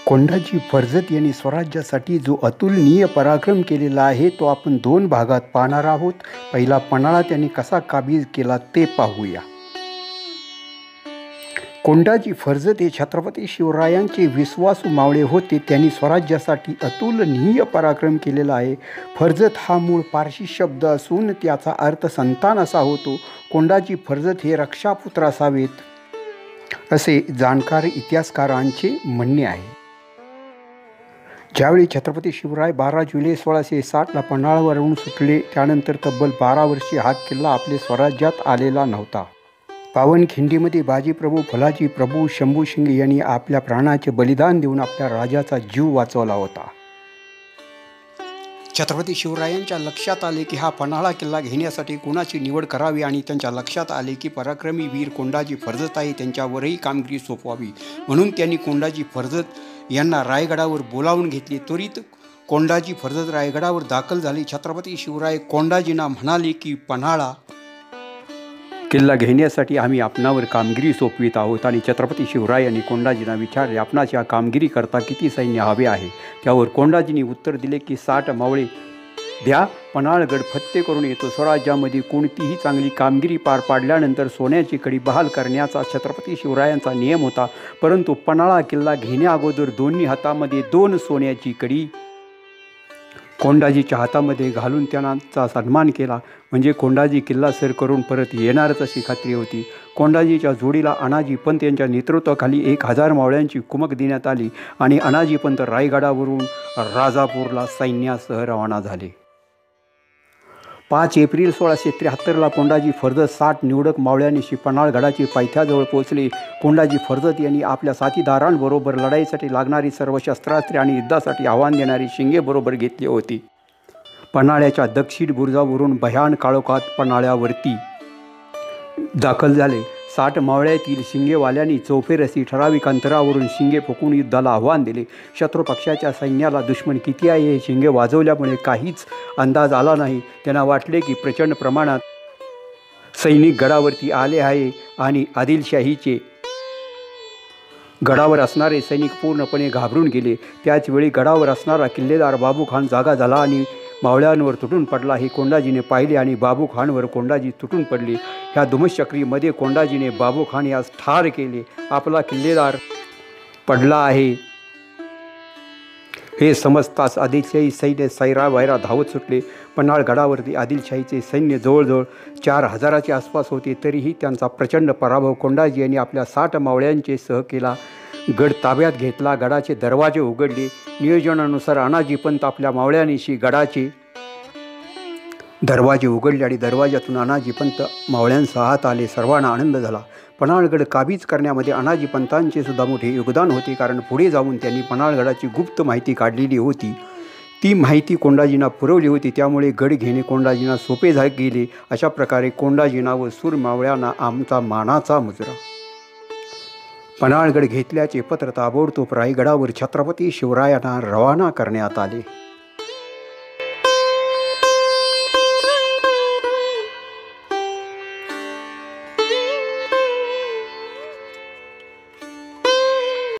कोंडाजी फर्जत यांनी स्वराज्यासाठी जो अतुलनीय पराक्रम केलेला आहे तो आपण दोन भागात पाहणार आहोत. पहिला पन्हाळा त्यांनी कसा काबीज केला ते पाहूया. कोंडाजी फर्जत हे छत्रपती शिवरायांचे विश्वासू मावळे होते. त्यांनी स्वराज्यासाठी अतुलनीय पराक्रम केलेला आहे. फर्जत हा मूळ पारशी शब्द असून त्याचा अर्थ संतान असा होतो. कोंडाजी फर्जत हे रक्षापुत्र असावेत असे जाणकार इतिहासकारांचे म्हणणे आहे. ज्यावेळी छत्रपती शिवराय 12 जुलै 1660ला पन्हाळावरून सुटले त्यानंतर तब्बल 12 वर्षे हा किल्ला आपले स्वराज्यात आलेला नव्हता. पावनखिंडीमध्ये बाजीप्रभू फुलाजी प्रभू शंभू शिंगे यांनी आपल्या प्राणाचे बलिदान देऊन आपल्या राजाचा जीव वाचवला होता. छत्रपती शिवरायांच्या लक्षात आले की हा पन्हाळा किल्ला घेण्यासाठी कुणाची निवड करावी आणि त्यांच्या लक्षात आले की पराक्रमी वीर कोंडाजी फर्जत आहे, त्यांच्यावरही कामगिरी सोपवावी. म्हणून त्यांनी कोंडाजी फर्जत यांना रायगडावर बोलावून घेतले. त्वरित कोंडाजी फर्जत रायगडावर दाखल झाले. छत्रपती शिवराय कोंडाजींना म्हणाले की पन्हाळा किल्ला घेण्यासाठी आम्ही आपणावर कामगिरी सोपवित आहोत. आणि छत्रपती शिवरायांनी कोंडाजींना विचारले, आपणास या कामगिरीकरता किती सैन्य हवे आहे. त्यावर कोंडाजींनी उत्तर दिले की 60 मावळे द्या, पन्हाळगड फत्ते करून येतो. स्वराज्यामध्ये कोणतीही चांगली कामगिरी पार पाडल्यानंतर सोन्याची कडी बहाल करण्याचा छत्रपती शिवरायांचा नियम होता. परंतु पन्हाळा किल्ला घेण्याअगोदर दोन्ही हातामध्ये 2 सोन्याची कडी कोंडाजीच्या हातामध्ये घालून त्यांचा सन्मान केला. म्हणजे कोंडाजी किल्ला सर करून परत येणारच अशी खात्री होती. कोंडाजीच्या जोडीला अनाजी पंत यांच्या नेतृत्वाखाली 1000 मावळ्यांची कुमक देण्यात आली आणि अनाजी पंत रायगडावरून राजापूरला सैन्यासह रवाना झाले. 5 एप्रिल 1673ला कोंडाजी फर्जत 60 निवडक मावळ्यांनीशी पन्हाळगडाची पायथ्याजवळ पोहोचले. कोंडाजी फर्जत यांनी आपल्या साथीदारांबरोबर लढाईसाठी लागणारी सर्व शस्त्रास्त्रे आणि युद्धासाठी आव्हान देणारी शिंगे बरोबर घेतली होती. पन्हाळ्याच्या दक्षिण बुरुजावरून भयान काळोखात पन्हाळ्यावरती दाखल झाले. 60 मावळ्यातील शिंगेवाल्यांनी चौफेरसी ठराविक अंतरावरून शिंगे फुंकून युद्धाला आव्हान दिले. शत्रुपक्षाच्या सैन्याला दुश्मन किती आहे हे शिंगे वाजवल्यामुळे काहीच अंदाज आला नाही. त्यांना वाटले की प्रचंड प्रमाणात सैनिक गडावरती आले आहे आणि आदिलशाहीचे गडावर असणारे सैनिक पूर्णपणे घाबरून गेले. त्याचवेळी गडावर असणारा किल्लेदार बाबू खान जागा झाला आणि मावळ्यांवर तुटून पडला. हे कोंडाजीने पाहिले आणि बाबू खानवर कोंडाजी तुटून पडले. ह्या धुमश्चक्रीमध्ये कोंडाजीने बाबू खान यास ठार केले. आपला किल्लेदार पडला आहे हे समजताच आदिलशाही सैन्य सैरावैरा धावत सुटले. पन्हाळगडावरती आदिलशाहीचे सैन्य जवळजवळ 4000च्या आसपास होते. तरीही त्यांचा प्रचंड पराभव कोंडाजी यांनी आपल्या 60 मावळ्यांचे सह केला. गड ताब्यात घेतला. गडाचे दरवाजे उघडले. नियोजनानुसार अनाजी पंत आपल्या मावळ्यांनीशी गडाचे दरवाजे उघडले आणि दरवाजातून अनाजी पंत मावळ्यांसह आत आले. सर्वांना आनंद झाला. पन्हाळगड काबीज करण्यामध्ये अनाजी पंतांचे सुद्धा मोठे योगदान होते, कारण पुढे जाऊन त्यांनी पन्हाळगडाची गुप्त माहिती काढलेली होती. ती माहिती कोंडाजींना पुरवली होती. त्यामुळे गड घेणे कोंडाजींना सोपे गेले. अशा प्रकारे कोंडाजींना व सूर मावळ्यांना आमचा मानाचा मुजरा. पन्हाळगड घेतल्याचे पत्र ताबडतोब रायगडावर छत्रपती शिवरायांना रवाना करण्यात आले.